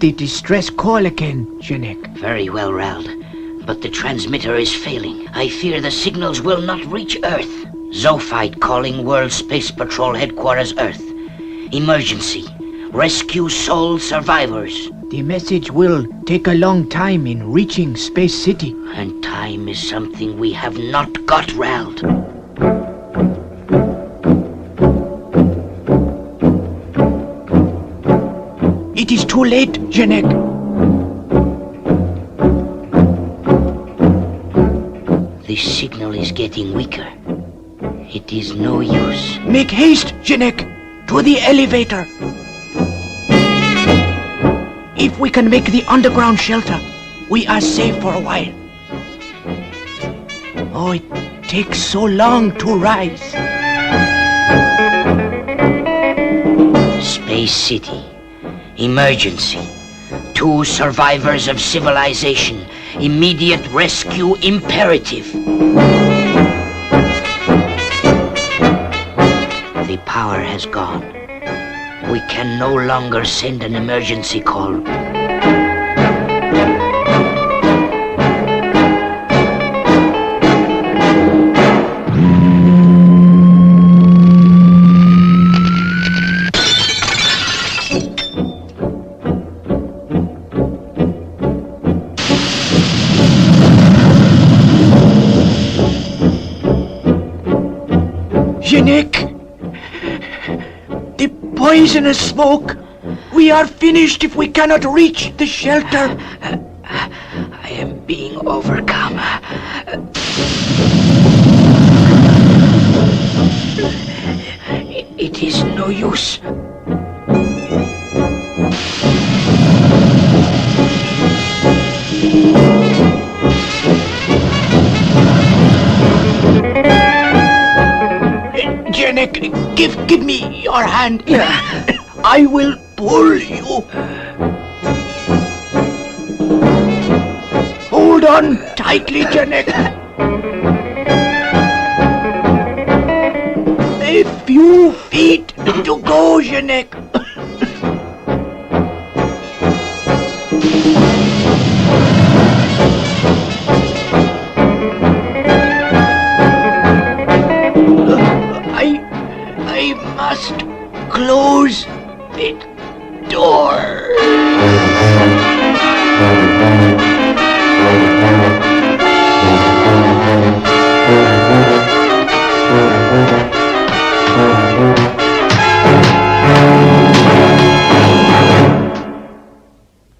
The distress call again, Janek. Very well, Rald. But the transmitter is failing. I fear the signals will not reach Earth. Zophite calling World Space Patrol Headquarters Earth. Emergency. Rescue soul survivors. The message will take a long time in reaching Space City. And time is something we have not got, Rald. It is too late, Janek. The signal is getting weaker. It is no use. Make haste, Janek, to the elevator. If we can make the underground shelter, we are safe for a while. Oh, it takes so long to rise. Space City. Emergency. 2 survivors of civilization. Immediate rescue imperative. The power has gone. We can no longer send an emergency call. Janek! The poisonous smoke! We are finished if we cannot reach the shelter! I am being overcome. It is no use. Janek, give me your hand. I will pull you. Hold on tightly, Janek. A few feet to go, Janek. I must close the door.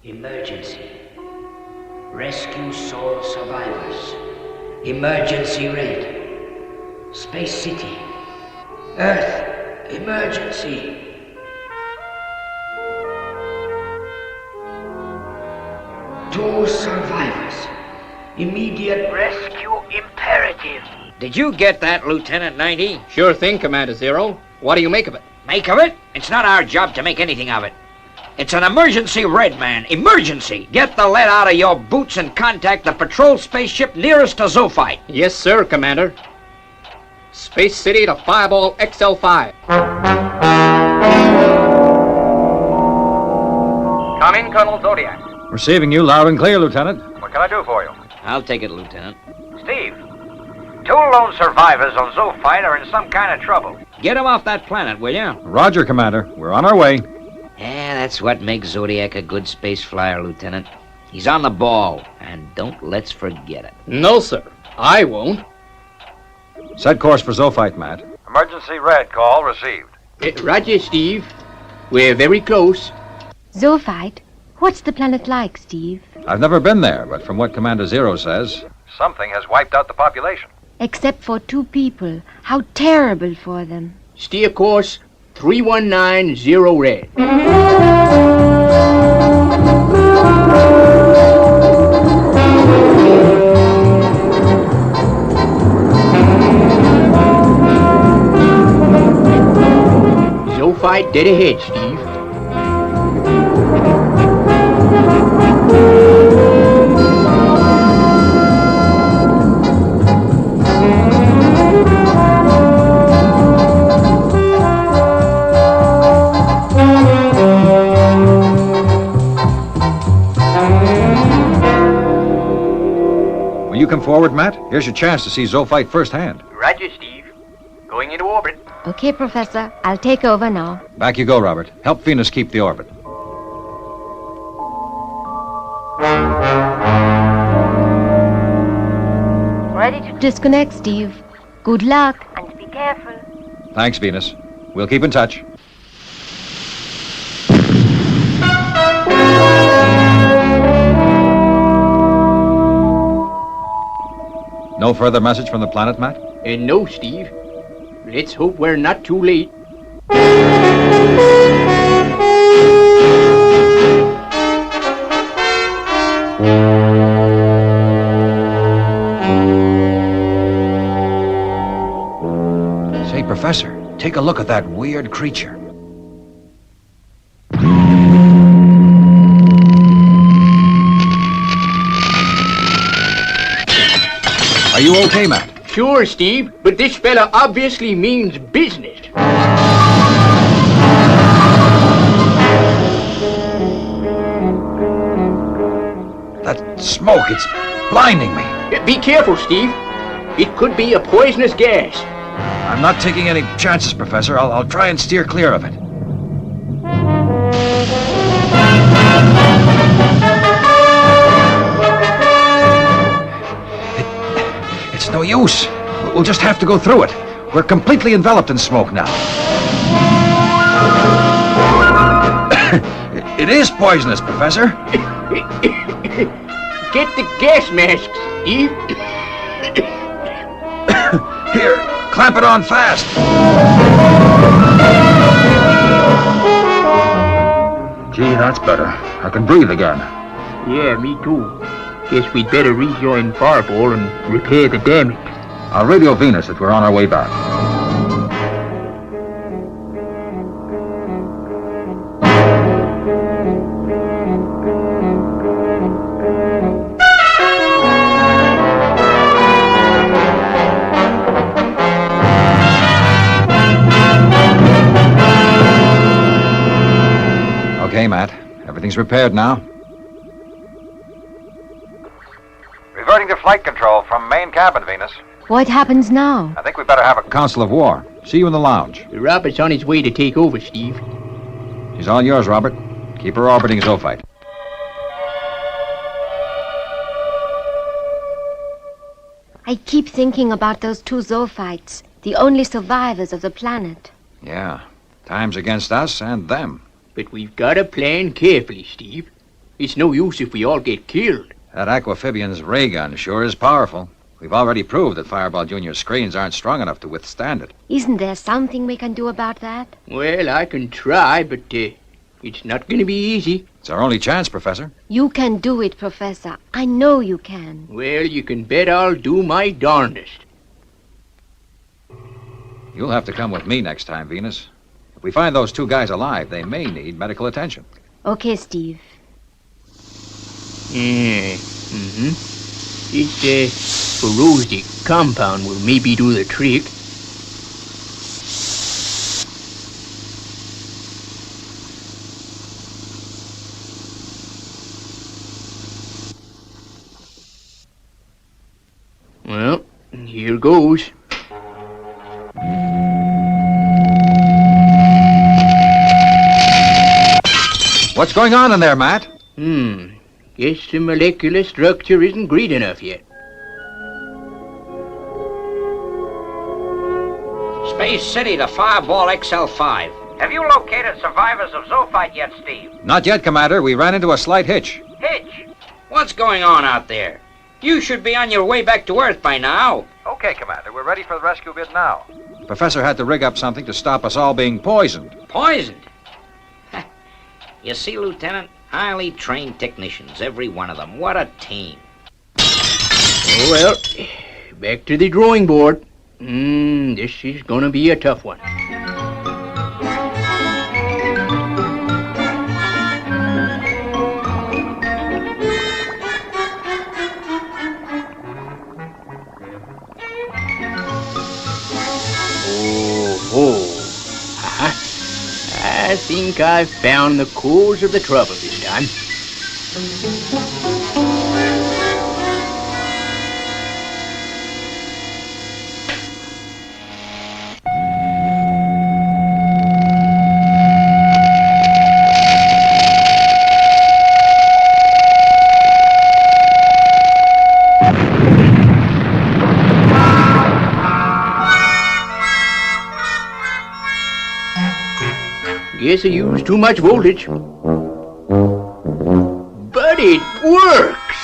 Emergency. Rescue soul survivors. Emergency raid. Space City. Earth. Emergency. Two survivors. Immediate rescue imperative. Did you get that, Lieutenant 90? Sure thing, Commander Zero. What do you make of it? Make of it? It's not our job to make anything of it. It's an emergency, Red Man. Emergency! Get the lead out of your boots and contact the patrol spaceship nearest to Zophite. Yes, sir, Commander. Space City to Fireball XL5. Come in, Colonel Zodiac. Receiving you loud and clear, Lieutenant. What can I do for you? I'll take it, Lieutenant. Steve, 2 lone survivors on Zophite are in some kind of trouble. Get him off that planet, will you? Roger, Commander. We're on our way. Yeah, that's what makes Zodiac a good space flyer, Lieutenant. He's on the ball, and don't let's forget it. No, sir. I won't. Set course for Zophite, Matt. Emergency red call received. Roger, Steve. We're very close. Zophite? What's the planet like, Steve? I've never been there, but from what Commander Zero says... Something has wiped out the population. Except for 2 people. How terrible for them. Steer course 3190 red. Zophite dead ahead, Steve. Will you come forward, Matt? Here's your chance to see Zophite firsthand. Roger, Steve. Going into orbit. Okay, Professor. I'll take over now. Back you go, Robert. Help Venus keep the orbit. Ready to disconnect, Steve. Good luck, and be careful. Thanks, Venus. We'll keep in touch. No further message from the planet, Matt? No, Steve. Let's hope we're not too late. Say, Professor, take a look at that weird creature. Are you okay, Matt? Sure, Steve, but this fella obviously means business. That smoke, it's blinding me. Be careful, Steve. It could be a poisonous gas. I'm not taking any chances, Professor. I'll try and steer clear of it. It's no use. We'll just have to go through it. We're completely enveloped in smoke now. It is poisonous, Professor. Get the gas masks, Steve. Here, clamp it on fast. Gee, that's better. I can breathe again. Yeah, me too. Guess we'd better rejoin Fireball and repair the damage. I'll radio Venus that we're on our way back. Okay, Matt. Everything's repaired now. Reverting to flight control from main cabin, Venus. What happens now? I think we better have a... Council of War. See you in the lounge. Robert's on his way to take over, Steve. She's all yours, Robert. Keep her orbiting Zophite. I keep thinking about those 2 Zophites, the only survivors of the planet. Yeah. Time's against us and them. But we've got to plan carefully, Steve. It's no use if we all get killed. That amphibian's ray gun sure is powerful. We've already proved that Fireball Jr.'s screens aren't strong enough to withstand it. Isn't there something we can do about that? Well, I can try, but it's not going to be easy. It's our only chance, Professor. You can do it, Professor. I know you can. Well, you can bet I'll do my darndest. You'll have to come with me next time, Venus. If we find those 2 guys alive, they may need medical attention. Okay, Steve. Yeah, This, corrosive compound will maybe do the trick. Well, here goes. What's going on in there, Matt? Guess the molecular structure isn't great enough yet. Space City to Fireball XL5. Have you located survivors of Zoophyte yet, Steve? Not yet, Commander. We ran into a slight hitch. Hitch? What's going on out there? You should be on your way back to Earth by now. Okay, Commander. We're ready for the rescue bid now. The Professor had to rig up something to stop us all being poisoned. Poisoned? You see, Lieutenant? Highly trained technicians, every one of them. What a team. Oh, well, back to the drawing board. This is gonna be a tough one. I think I've found the cause of the trouble this time. Guess I used too much voltage. But it works!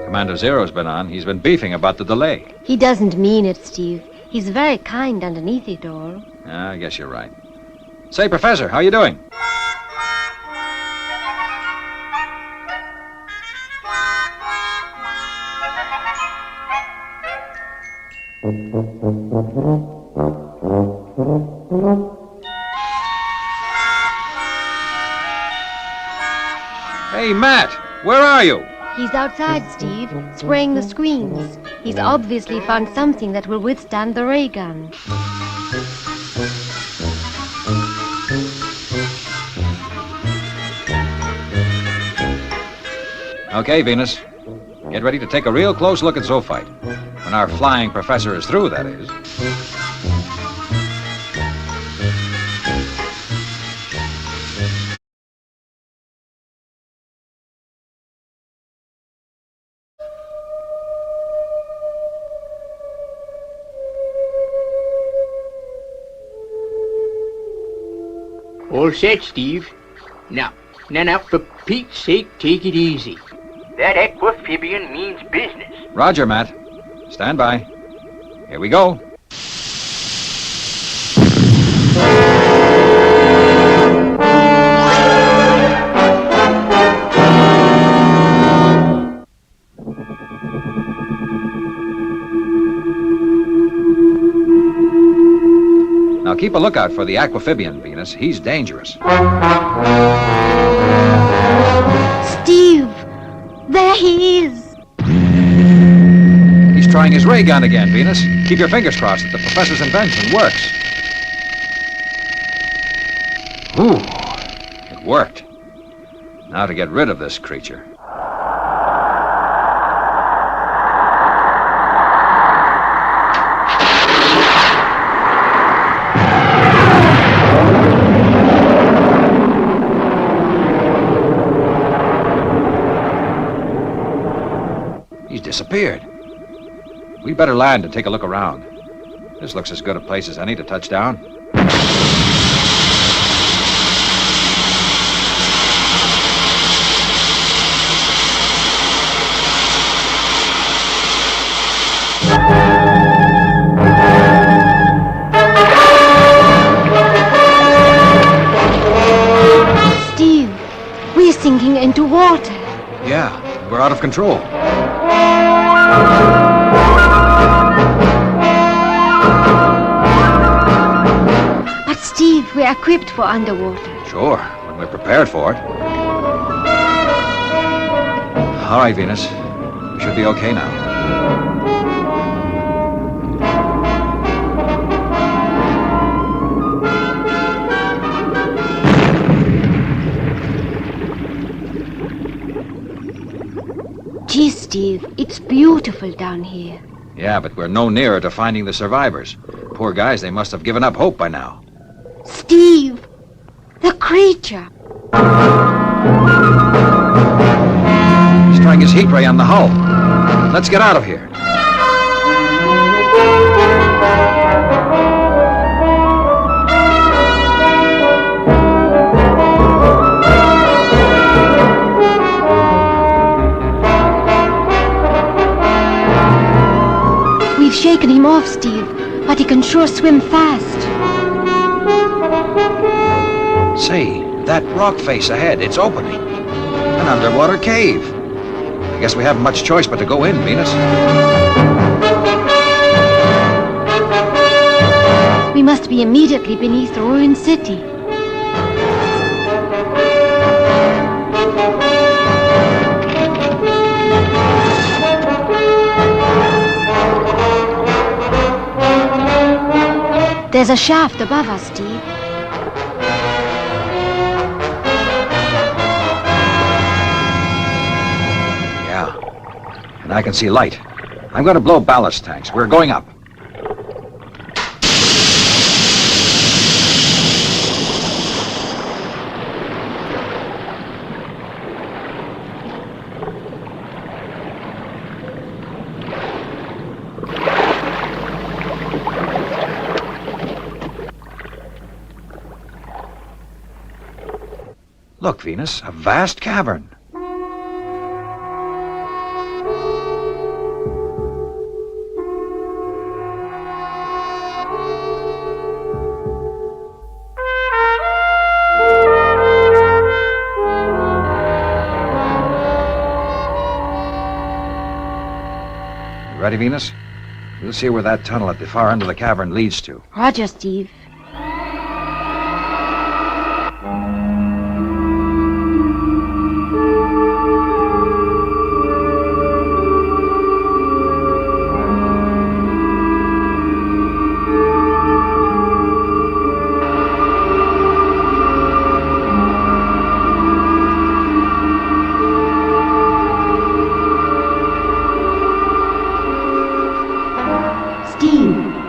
Commander Zero's been on. He's been beefing about the delay. He doesn't mean it, Steve. He's very kind underneath it all. I guess you're right. Say, Professor, how you doing? Hey, Matt, where are you? He's outside, Steve, spraying the screens. He's obviously found something that will withstand the ray gun. Okay, Venus. Get ready to take a real close look at Zoophyte. When our flying professor is through, that is. All set, Steve. Now, for Pete's sake, take it easy. That amphibian means business. Roger, Matt. Stand by. Here we go. Now keep a lookout for the amphibian, Venus. He's dangerous. Steve! There he is! He's trying his ray gun again, Venus. Keep your fingers crossed that the professor's invention works. Ooh, it worked. Now to get rid of this creature. Disappeared. We'd better land and take a look around. This looks as good a place as any to touch down. Steve, we're sinking into water. Yeah, we're out of control. But Steve, we're equipped for underwater. Sure, when we're prepared for it. All right, Venus. We should be okay now. Gee, Steve, it's beautiful down here. Yeah, but we're no nearer to finding the survivors. Poor guys, they must have given up hope by now. Steve! The creature! creature. He's trying his heat ray on the hull. Let's get out of here. We've shaken him off, Steve, but he can sure swim fast. See, that rock face ahead, it's opening. An underwater cave. I guess we haven't much choice but to go in, Venus. We must be immediately beneath the ruined city. There's a shaft above us, Steve. Yeah. And I can see light. I'm going to blow ballast tanks. We're going up. Look, Venus, a vast cavern. You ready, Venus? We'll see where that tunnel at the far end of the cavern leads to. Roger, Steve.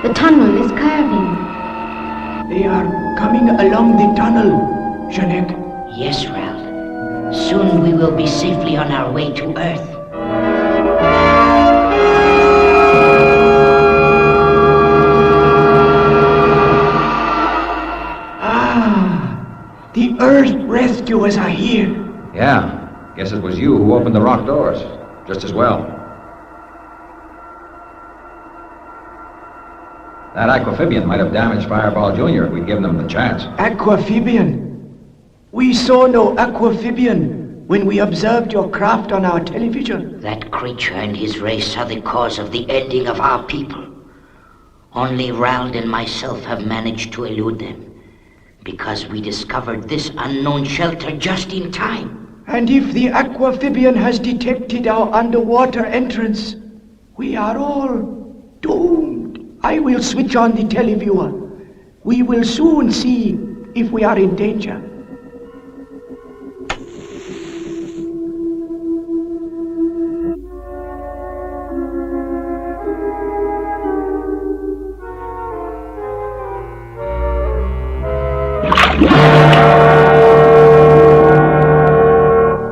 The tunnel is curving. They are coming along the tunnel, Jeanette. Yes, Ralph. Soon we will be safely on our way to Earth. Ah, the Earth rescuers are here. Yeah, guess it was you who opened the rock doors. Just as well. That amphibian might have damaged Fireball Jr. if we'd given them the chance. Amphibian? We saw no amphibian when we observed your craft on our television. That creature and his race are the cause of the ending of our people. Only Rald and myself have managed to elude them, because we discovered this unknown shelter just in time. And if the amphibian has detected our underwater entrance, we are all doomed. I will switch on the televiewer. We will soon see if we are in danger.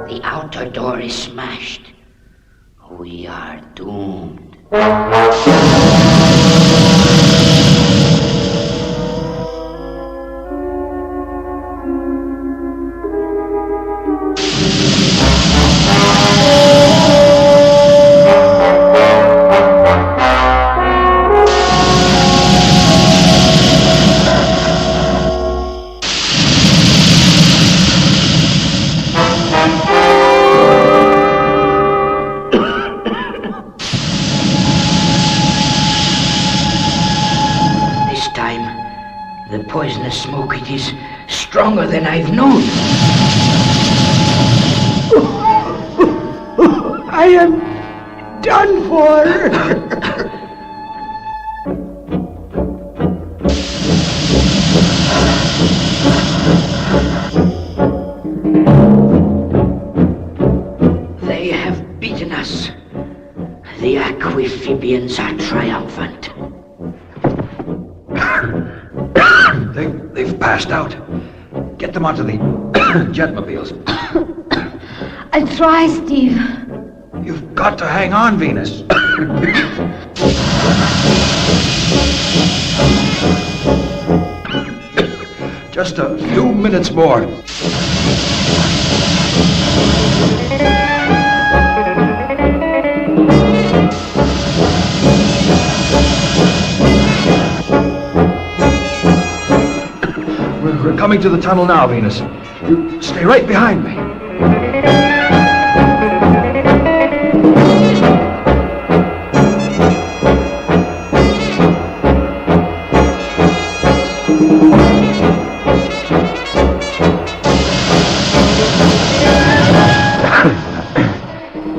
The outer door is smashed. We are doomed. Poisonous smoke, it is stronger than I've known. I am done for. They have beaten us. The amphibians are triumphant. They've passed out. Get them onto the jetmobiles. I'll try, Steve. You've got to hang on, Venus. Just a few minutes more. We're coming to the tunnel now, Venus. You stay right behind me.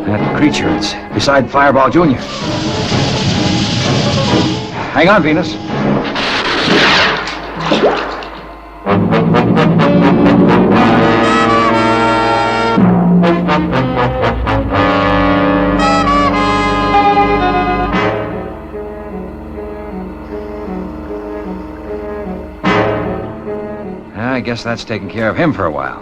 That creature, it's beside Fireball Jr. Hang on, Venus. I guess that's taking care of him for a while.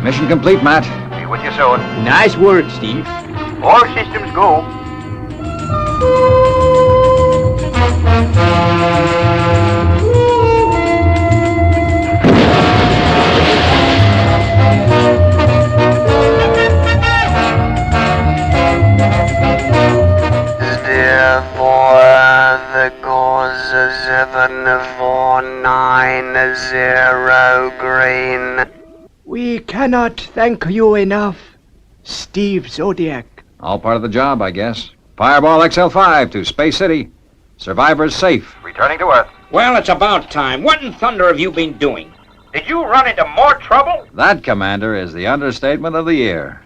Mission complete, Matt. Be with you soon. Nice work, Steve. All systems go. Green. We cannot thank you enough, Steve Zodiac. All part of the job, I guess. Fireball XL5 to Space City. Survivors safe. Returning to Earth. Well, it's about time. What in thunder have you been doing? Did you run into more trouble? That, Commander, is the understatement of the year.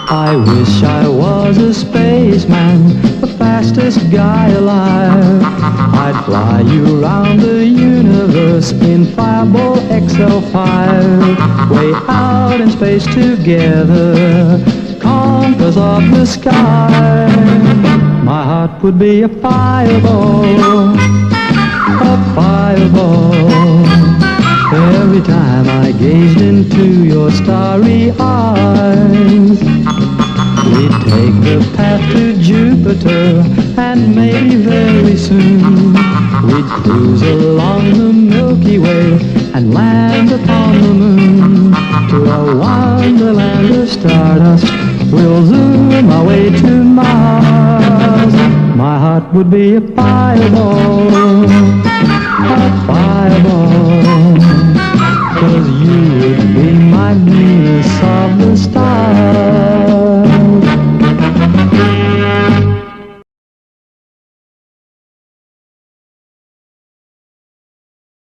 I wish I was a spaceman, the fastest guy alive. I'd fly you around the universe in Fireball XL5. Way out in space together, conquerors of the sky. My heart would be a fireball, a fireball. Every time I gazed into your starry eyes. We'd take the path to Jupiter, and maybe very soon we'd cruise along the Milky Way and land upon the moon. To a wonderland of stardust, we'll zoom our way to Mars. My heart would be a fireball, a fireball.